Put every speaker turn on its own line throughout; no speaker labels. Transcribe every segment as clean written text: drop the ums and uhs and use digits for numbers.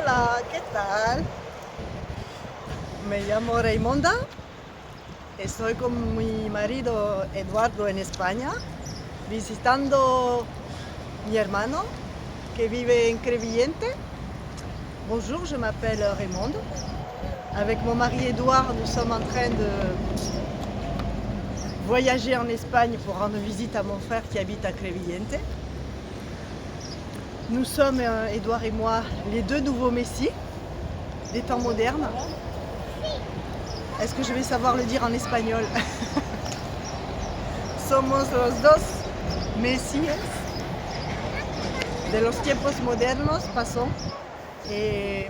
Hola, ¿qué tal? Me llamo Raimonda. Estoy con mi marido Eduardo en España, visitando mi hermano que vive en Crevillente. Bonjour, je m'appelle Raymonde. Avec mon mari Edouard, nous sommes en train de voyager en Espagne pour rendre visite à mon frère qui habite à Crevillente. Nous sommes, Edouard et moi, les deux nouveaux Messi des temps modernes. Est-ce que je vais savoir le dire en espagnol? Somos los dos Mesíes de los tiempos modernos, passons. Et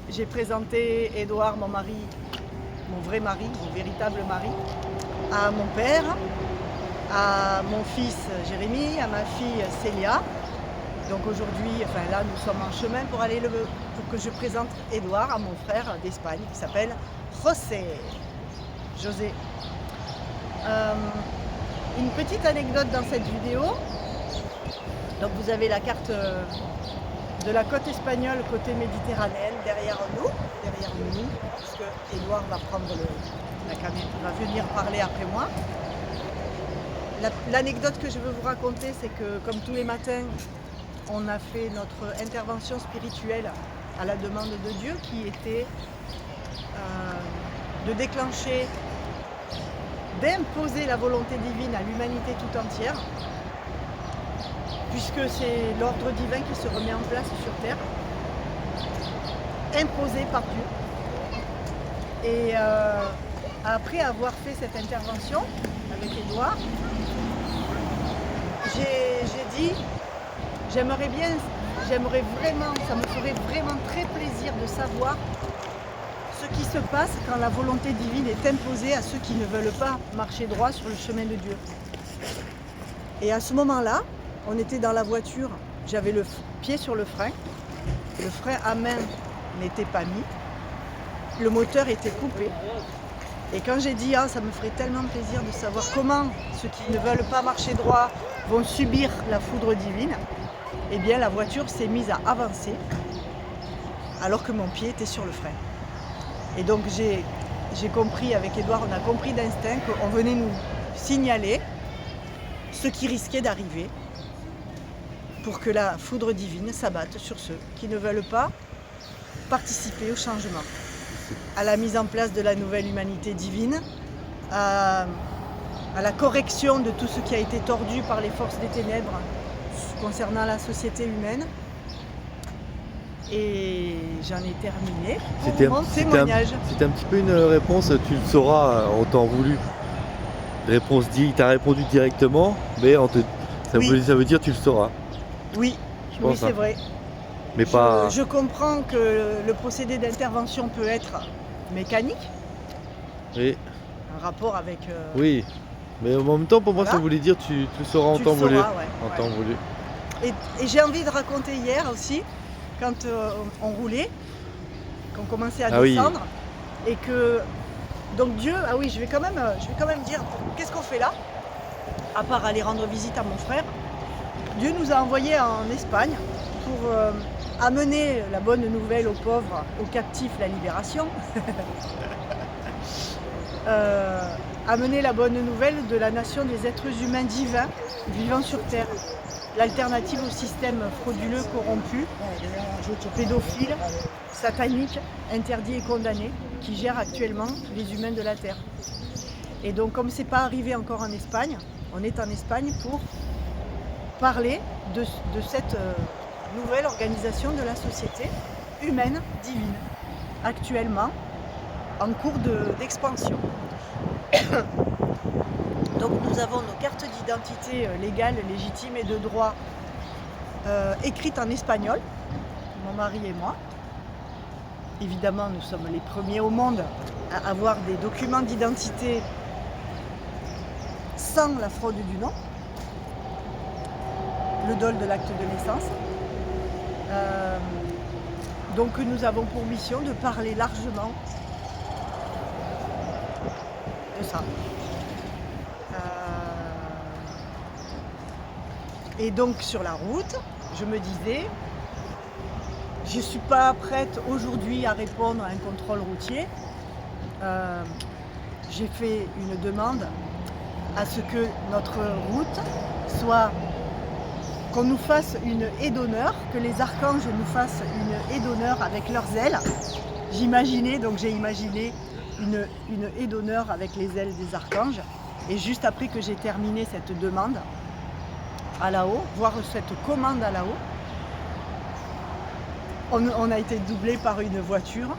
j'ai présenté Edouard, mon mari, mon vrai mari, mon véritable mari, à mon père, à mon fils Jérémy, à ma fille Célia. Donc aujourd'hui, enfin là, nous sommes en chemin pour aller pour que je présente Edouard à mon frère d'Espagne qui s'appelle José. Une petite anecdote dans cette vidéo. Donc vous avez la carte de la côte espagnole, côté méditerranéenne, derrière nous, puisque Edouard va prendre la caméra, va venir parler après moi. L'anecdote que je veux vous raconter, c'est que comme tous les matins, on a fait notre intervention spirituelle à la demande de Dieu qui était de déclencher, d'imposer la volonté divine à l'humanité tout entière, puisque c'est l'ordre divin qui se remet en place sur Terre, imposé par Dieu. Et après avoir fait cette intervention avec Edouard, j'ai dit, j'aimerais vraiment, ça me ferait vraiment très plaisir de savoir ce qui se passe quand la volonté divine est imposée à ceux qui ne veulent pas marcher droit sur le chemin de Dieu. Et à ce moment-là, on était dans la voiture, j'avais le pied sur le frein à main n'était pas mis, le moteur était coupé. Et quand j'ai dit ça me ferait tellement plaisir de savoir comment ceux qui ne veulent pas marcher droit vont subir la foudre divine, eh bien la voiture s'est mise à avancer alors que mon pied était sur le frein. Et donc j'ai compris avec Edouard, on a compris d'instinct qu'on venait nous signaler ce qui risquait d'arriver pour que la foudre divine s'abatte sur ceux qui ne veulent pas participer au changement, à la mise en place de la nouvelle humanité divine, à la correction de tout ce qui a été tordu par les forces des ténèbres concernant la société humaine. Et j'en ai terminé pour mon témoignage.
C'était un petit peu une réponse, tu le sauras en temps voulu. Réponse dit, il t'a répondu directement, mais ça veut dire tu le sauras.
Oui, oui c'est vrai.
Mais
je comprends que le procédé d'intervention peut être mécanique.
Oui.
Un rapport avec...
Oui, mais en même temps pour moi ça voulait dire tu le sauras en temps voulu.
En temps voulu. Et j'ai envie de raconter hier aussi, quand on roulait, qu'on commençait à descendre, et que donc Dieu, je vais quand même dire qu'est-ce qu'on fait là, à part aller rendre visite à mon frère. Dieu nous a envoyés en Espagne pour amener la bonne nouvelle aux pauvres, aux captifs, la libération. Amener la bonne nouvelle de la nation des êtres humains divins vivant sur terre. L'alternative au système frauduleux, corrompu, pédophile, satanique, interdit et condamné, qui gère actuellement les humains de la terre. Et donc comme c'est pas arrivé encore en Espagne, on est en Espagne pour parler de cette nouvelle organisation de la société humaine divine, actuellement en cours d'expansion. Donc nous avons nos cartes d'identité légales, légitimes et de droit écrites en espagnol, mon mari et moi. Évidemment, nous sommes les premiers au monde à avoir des documents d'identité sans la fraude du nom, le dol de l'acte de naissance. Donc nous avons pour mission de parler largement de ça. Et donc sur la route, je me disais, je ne suis pas prête aujourd'hui à répondre à un contrôle routier. J'ai fait une demande à ce que notre route soit, qu'on nous fasse une haie d'honneur, que les archanges nous fassent une haie d'honneur avec leurs ailes. J'ai imaginé une haie d'honneur avec les ailes des archanges. Et juste après que j'ai terminé cette demande à la haut, voire cette commande à la haut, on a été doublé par une voiture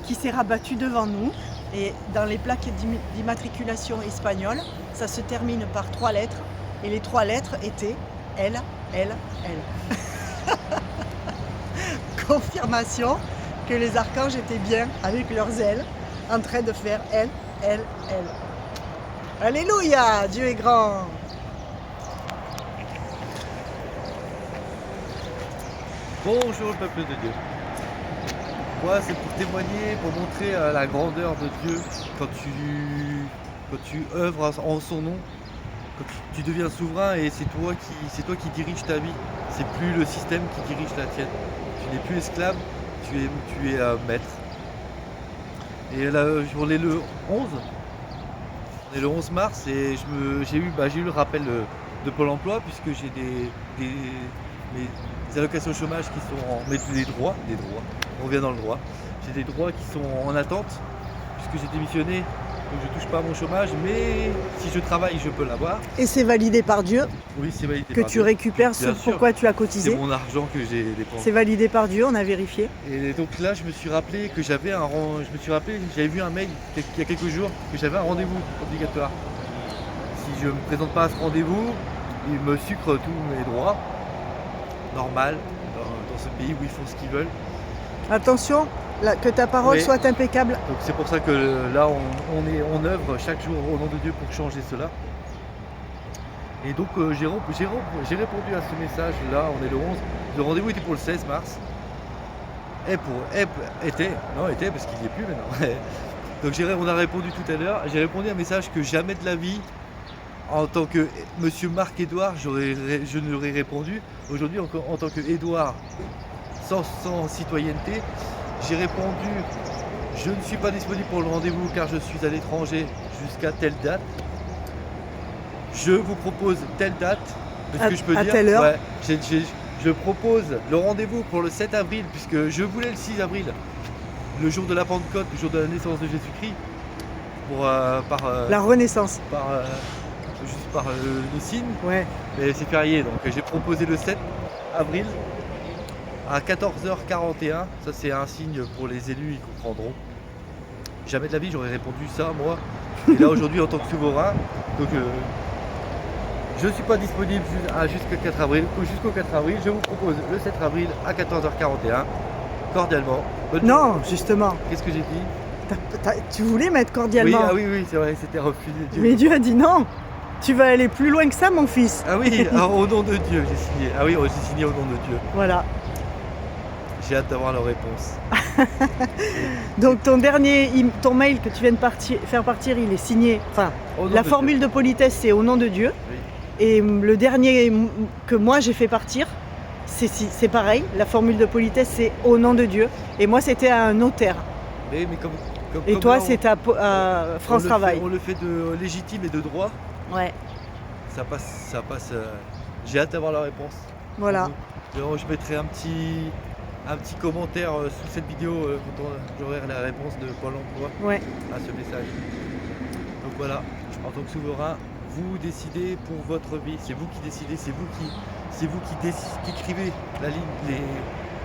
qui s'est rabattue devant nous. Et dans les plaques d'immatriculation espagnoles, ça se termine par 3 lettres. Et les 3 lettres étaient L, L, L. Confirmation que les archanges étaient bien avec leurs ailes en train de faire L, L, L. Alléluia, Dieu est grand.
Bonjour le peuple de Dieu. Moi, c'est pour témoigner, pour montrer la grandeur de Dieu quand tu œuvres en son nom, quand tu deviens souverain et c'est toi qui diriges ta vie. C'est plus le système qui dirige la tienne. Tu n'es plus esclave, tu es maître. Et là, on est le 11. On est le 11 mars et j'ai eu le rappel de Pôle emploi puisque j'ai mes allocations chômage qui sont des droits, on revient dans le droit. J'ai des droits qui sont en attente puisque j'ai démissionné, donc je touche pas à mon chômage, mais si je travaille, je peux l'avoir.
Et c'est validé par Dieu?
Oui, c'est validé
que
par
tu
Dieu.
récupères ce pourquoi tu as cotisé?
C'est mon argent que j'ai dépensé.
C'est validé par Dieu, on a vérifié.
Et donc là, je me suis rappelé que j'avais vu un mail il y a quelques jours que j'avais un rendez-vous obligatoire. Si je ne me présente pas à ce rendez-vous, ils me sucrent tous mes droits. Normal, dans ce pays où ils font ce qu'ils veulent.
Attention, que ta parole soit impeccable.
Donc c'est pour ça que là, on œuvre chaque jour au nom de Dieu pour changer cela. Et donc j'ai répondu à ce message là, on est le 11. Le rendez-vous était pour le 16 mars. Était parce qu'il n'y est plus maintenant. Donc on a répondu tout à l'heure. J'ai répondu à un message que jamais de la vie, en tant que Monsieur Marc-Édouard, je n'aurais répondu. Aujourd'hui, en tant que Édouard sans citoyenneté, j'ai répondu je ne suis pas disponible pour le rendez-vous car je suis à l'étranger jusqu'à telle date. Je vous propose telle date. Est-ce que je peux dire
telle heure.
Je propose le rendez-vous pour le 7 avril puisque je voulais le 6 avril, le jour de la Pentecôte, le jour de la naissance de Jésus-Christ,
la renaissance.
Juste par le signe,
ouais.
Mais c'est férié, donc j'ai proposé le 7 avril à 14h41, ça c'est un signe pour les élus, ils comprendront. Jamais de la vie j'aurais répondu ça moi, et là aujourd'hui en tant que souverain, donc je ne suis pas disponible jusqu'au 4 avril, je vous propose le 7 avril à 14h41, cordialement.
Non, justement.
Qu'est-ce que j'ai dit?
Tu voulais mettre cordialement.
Oui, c'est vrai, c'était refusé.
Mais Dieu a dit non. Tu vas aller plus loin que ça, mon fils.
Ah oui, au nom de Dieu, j'ai signé. Ah oui, j'ai signé au nom de Dieu.
Voilà.
J'ai hâte d'avoir la réponse.
Donc ton mail que tu viens de faire partir, il est signé. Enfin, la formule de politesse, c'est au nom de Dieu.
Oui.
Et le dernier que moi j'ai fait partir, c'est pareil. La formule de politesse, c'est au nom de Dieu. Et moi, c'était à un notaire.
Mais
et
comme
toi,
là,
c'est à France Travail.
On le fait de légitime et de droit.
Ouais.
Ça passe. J'ai hâte d'avoir la réponse.
Voilà.
Je mettrai un petit commentaire sous cette vidéo quand j'aurai la réponse de Pôle emploi à ce message. Donc voilà, en tant que souverain, vous décidez pour votre vie. C'est vous qui décidez, c'est vous qui écrivez la ligne,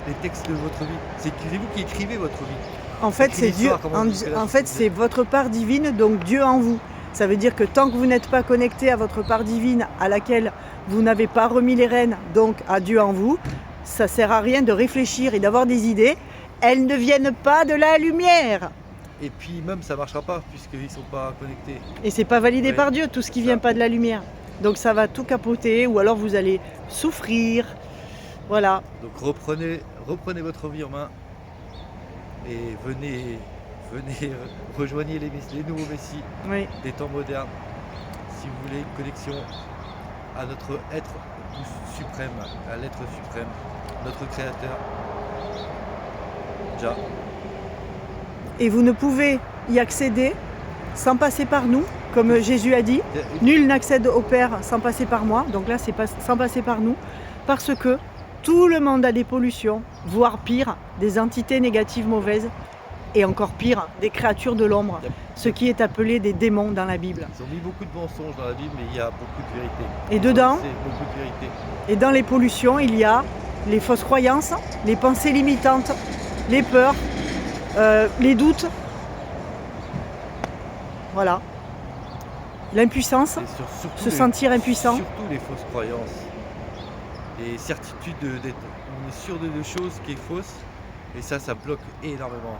les textes de votre vie. C'est vous qui écrivez votre vie.
En fait, c'est Dieu. En fait, c'est votre part divine, donc Dieu en vous. Ça veut dire que tant que vous n'êtes pas connecté à votre part divine à laquelle vous n'avez pas remis les rênes, donc à Dieu en vous, ça ne sert à rien de réfléchir et d'avoir des idées. Elles ne viennent pas de la lumière.
Et puis même ça ne marchera pas puisqu'ils ne sont pas connectés.
Et c'est pas validé par Dieu, tout ce qui ne vient pas de la lumière. Donc ça va tout capoter ou alors vous allez souffrir. Voilà.
Donc reprenez votre vie en main et venez rejoignez les nouveaux messies des temps modernes. Si vous voulez une connexion à notre être suprême, à l'être suprême, notre créateur, déjà.
Et vous ne pouvez y accéder sans passer par nous, comme Jésus a dit. Nul n'accède au Père sans passer par moi. Donc là, c'est pas sans passer par nous, parce que tout le monde a des pollutions, voire pire, des entités négatives mauvaises, et encore pire, des créatures de l'ombre, ce qui est appelé des démons dans la Bible.
Ils ont mis beaucoup de mensonges dans la Bible, mais il y a beaucoup de vérité.
Et dedans,
beaucoup de vérité.
Et dans les pollutions, il y a les fausses croyances, les pensées limitantes, les peurs, les doutes. Voilà. L'impuissance, se sentir impuissant.
Surtout les fausses croyances. Les certitudes d'être. On est sûr de choses qui est fausse. Et ça bloque énormément.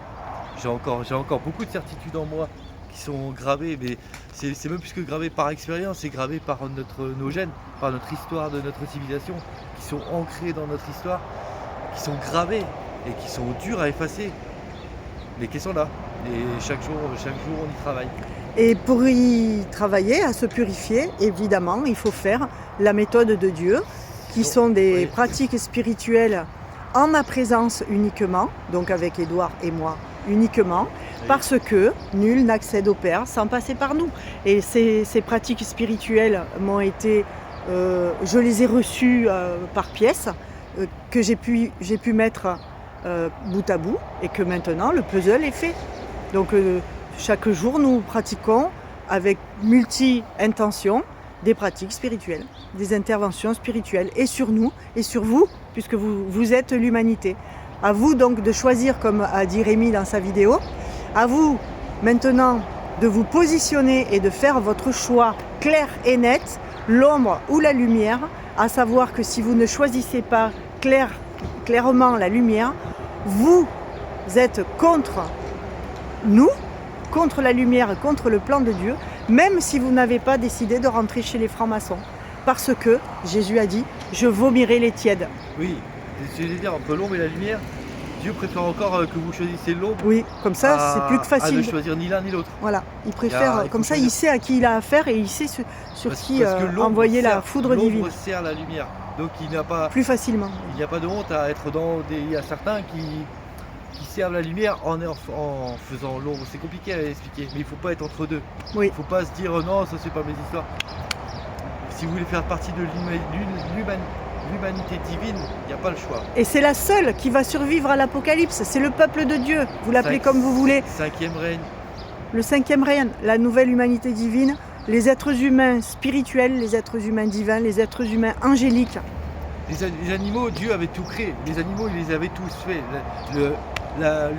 J'ai encore beaucoup de certitudes en moi qui sont gravées, mais c'est même plus que gravé par expérience, c'est gravé par nos gènes, par notre histoire de notre civilisation, qui sont ancrées dans notre histoire, qui sont gravées et qui sont dures à effacer, mais qui sont là. Et chaque jour on y travaille.
Et pour y travailler, à se purifier, évidemment, il faut faire la méthode de Dieu, qui sont des pratiques spirituelles en ma présence uniquement, donc avec Édouard et moi uniquement, parce que nul n'accède au Père sans passer par nous. Et ces pratiques spirituelles m'ont été, je les ai reçues par pièces, que j'ai pu mettre bout à bout, et que maintenant le puzzle est fait. Donc chaque jour nous pratiquons avec multi-intentions des pratiques spirituelles, des interventions spirituelles, et sur nous et sur vous, puisque vous êtes l'humanité. À vous donc de choisir, comme a dit Rémi dans sa vidéo, à vous maintenant de vous positionner et de faire votre choix clair et net, l'ombre ou la lumière, à savoir que si vous ne choisissez pas clairement la lumière, vous êtes contre nous, contre la lumière, contre le plan de Dieu, même si vous n'avez pas décidé de rentrer chez les francs-maçons. Parce que Jésus a dit, je vomirai les tièdes.
Oui, je veux dire, entre l'ombre et la lumière, Dieu préfère encore que vous choisissez l'ombre.
Oui, comme ça, c'est plus que facile.
À ne choisir ni l'un ni l'autre.
Voilà, il préfère, comme ça, il sait à qui il a affaire et il sait sur qui envoyer la foudre divine.
L'ombre sert la lumière, donc il n'y a pas...
Plus facilement.
Il n'y a pas de honte à être dans des... Il y a certains qui servent la lumière en faisant l'ombre. C'est compliqué à expliquer, mais il ne faut pas être entre deux.
Oui.
Il ne faut pas se dire non, ça c'est pas mes histoires. Si vous voulez faire partie de l'humanité divine, il n'y a pas le choix.
Et c'est la seule qui va survivre à l'Apocalypse, c'est le peuple de Dieu, vous l'appelez comme vous voulez.
Cinquième règne.
Le cinquième règne, la nouvelle humanité divine, les êtres humains spirituels, les êtres humains divins, les êtres humains angéliques.
Les animaux, Dieu avait tout créé, les animaux il les avait tous faits.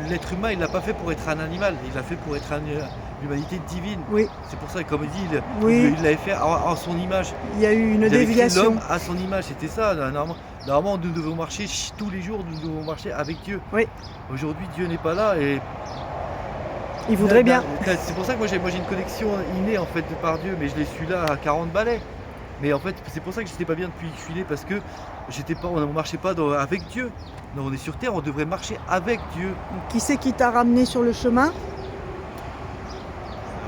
L'être humain il l'a pas fait pour être un animal, il l'a fait pour être une humanité divine.
Oui.
C'est pour ça, comme il dit, il l'avait fait en son image.
Il y a eu une déviation.
L'homme à son image, c'était ça. Normalement, nous devons marcher tous les jours, nous devons marcher avec Dieu.
Oui.
Aujourd'hui, Dieu n'est pas là et
il voudrait bien.
C'est pour ça que moi j'ai une connexion innée en fait par Dieu, mais je l'ai su là à 40 balais. Mais en fait, c'est pour ça que j'étais pas bien depuis que je suis né, parce que on ne marchait pas avec Dieu. Non, on est sur terre, on devrait marcher avec Dieu.
Qui c'est qui t'a ramené sur le chemin?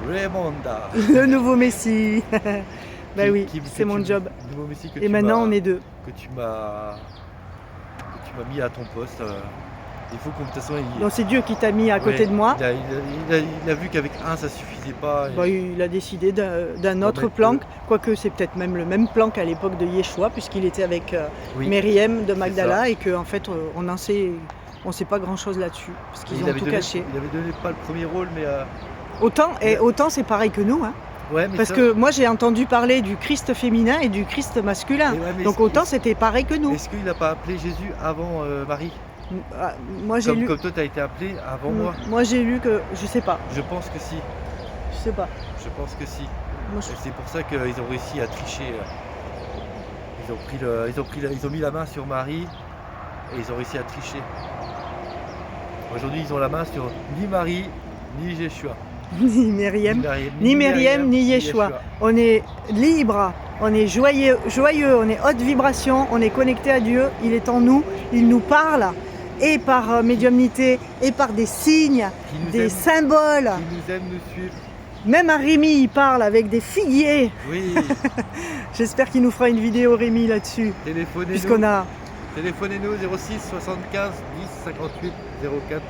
Raymonda.
Le nouveau Messie. Ben oui, c'est mon job. Et maintenant on est deux.
Que tu m'as mis à ton poste. Il faut qu'on, de toute façon,
donc c'est Dieu qui t'a mis à côté de moi.
Il a vu qu'avec un ça suffisait pas.
Bah, il a décidé d'un autre plan, quoique c'est peut-être même le même plan qu'à l'époque de Yeshua, puisqu'il était avec Myriam de Magdala, et qu'en fait on ne sait pas grand chose là-dessus, parce qu'ils ont tout caché.
Il avait donné pas le premier rôle, mais...
Autant c'est pareil que nous, hein.
Ouais, mais
parce que moi j'ai entendu parler du Christ féminin et du Christ masculin, donc autant c'était pareil que nous.
Est-ce qu'il n'a pas appelé Jésus avant Marie?
Moi j'ai lu.
Comme toi, tu as été appelé avant moi.
Moi j'ai lu que. Je sais pas.
Je pense que si.
Je sais pas.
Je pense que si.
Moi,
c'est pour ça qu'ils ont réussi à tricher. Ils ont mis la main sur Marie et ils ont réussi à tricher. Aujourd'hui, ils ont la main sur ni Marie, ni Yeshua.
Ni Myriam, ni Yeshua. On est libre, on est joyeux, on est haute vibration, on est connecté à Dieu, il est en nous, il nous parle, et par médiumnité, et par des signes, des symboles.
Qui nous aime nous suivre.
Même à Rémi, il parle avec des figuiers.
Oui.
J'espère qu'il nous fera une vidéo, Rémi, là-dessus.
Téléphonez-nous.
Puisqu'on a...
Téléphonez-nous 06 75 10 58 04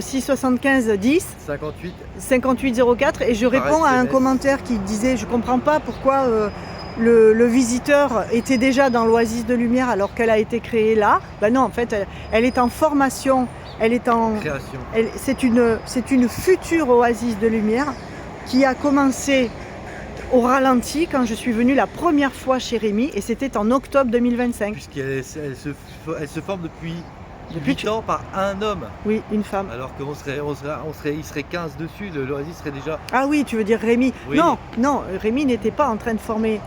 06 75 10
58.
58 04 et je
Par
réponds à un
SMS.
commentaire qui disait je comprends pas pourquoi le visiteur était déjà dans l'oasis de lumière alors qu'elle a été créée là. Ben non, en fait elle est en formation, elle est en
Création.
c'est une future oasis de lumière qui a commencé au ralenti quand je suis venue la première fois chez Rémi et c'était en octobre 2025.
Puisqu'elle elle se forme depuis
Depuis
8 ans par un homme.
Oui, une femme.
Alors il serait 15 dessus, l'oasis serait déjà.
Ah oui, tu veux dire Rémi.
Oui.
Non, Rémi n'était pas en train de former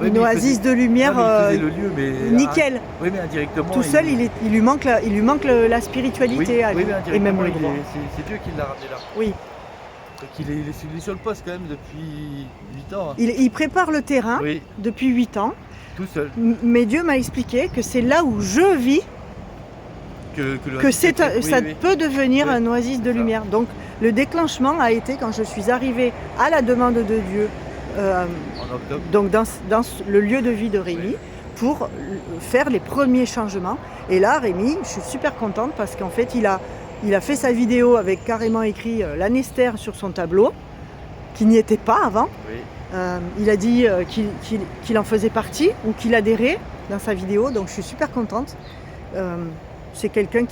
Oui,
une
mais il
oasis
faisait-
de lumière
Non, mais il faisait le lieu, mais.
nickel.
Oui, mais indirectement.
Tout seul, il lui manque la spiritualité
Oui,
à lui,
mais
et même
indirectement,
le droit.
c'est Dieu qui l'a ramené là.
Oui,
Donc il est sur le poste quand même depuis 8 ans. Hein.
il prépare le terrain
Oui,
depuis 8 ans,
tout seul.
mais Dieu m'a expliqué que c'est là où je vis que ça peut devenir
Oui,
un oasis de
c'est ça.
lumière. Donc le déclenchement a été quand je suis arrivée à la demande de Dieu,
En octobre.
donc dans le lieu de vie de Rémi,
Oui.
pour faire les premiers changements. Et là, Rémi, je suis super contente parce qu'en fait, il a fait sa vidéo avec carrément écrit l'Anester sur son tableau, qui n'y était pas avant.
Oui.
Il a dit qu'il en faisait partie ou qu'il adhérait dans sa vidéo, donc je suis super contente. C'est quelqu'un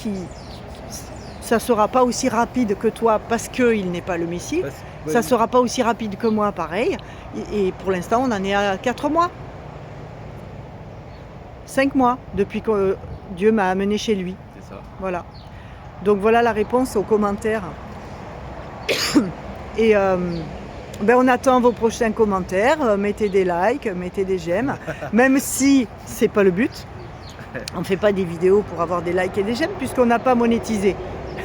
ça ne sera pas aussi rapide que toi parce qu'il n'est pas le Messie. Ça ne sera pas aussi rapide que moi, pareil. Et pour l'instant, on en est à 4 mois. 5 mois depuis que Dieu m'a amené chez lui.
C'est ça.
Voilà. Donc voilà la réponse aux commentaires. Et on attend vos prochains commentaires. Mettez des likes, mettez des j'aime. Même si c'est pas le but. On ne fait pas des vidéos pour avoir des likes et des j'aime puisqu'on n'a pas monétisé.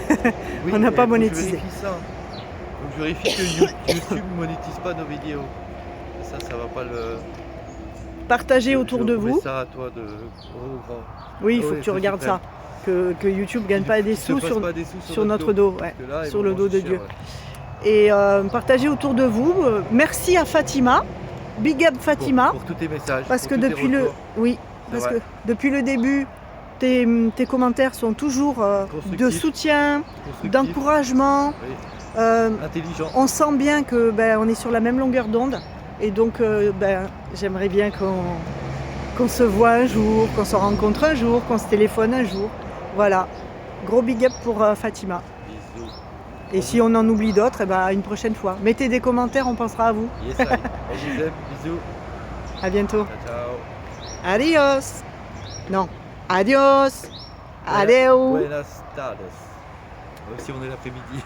Oui,
On n'a pas
faut que
monétisé.
Je vérifie ça. Donc je vérifie que YouTube ne monétise pas nos vidéos. Ça va pas le.
Partagez autour de
Je remets
vous.
ça à toi de. Oh, grand.
Oui, il
Ah
faut
ouais,
que tu regardes
suprême.
ça. Que YouTube ne gagne pas des
Qu'ils se
sous
fassent pas des sous
sur notre dos. Ouais,
Parce que là, ils
sur
vont
le dos de
manger
Dieu.
cher,
Et partagez autour de vous. Merci à Fatima. Big up
ouais.
Fatima.
Pour tous tes messages.
Parce
pour
que
tous tes
depuis
retours.
oui,
C'est
parce
vrai.
que depuis le début, tes commentaires sont toujours de
Constructifs.
soutien,
Constructif,
d'encouragement.
oui. Intelligent.
On sent bien que on est sur la même longueur d'onde. Et donc j'aimerais bien qu'on se voit un jour, qu'on se rencontre un jour, qu'on se téléphone un jour. Voilà. Gros big up pour Fatima.
Bisous.
Et si on en oublie d'autres, une prochaine fois. Mettez des commentaires, on pensera à vous.
Yes, I. On vous aime. Bisous.
À bientôt.
Ciao, ciao.
Adios. Non. Adios. Adeu.
Buenas tardes. Même si on est l'après-midi.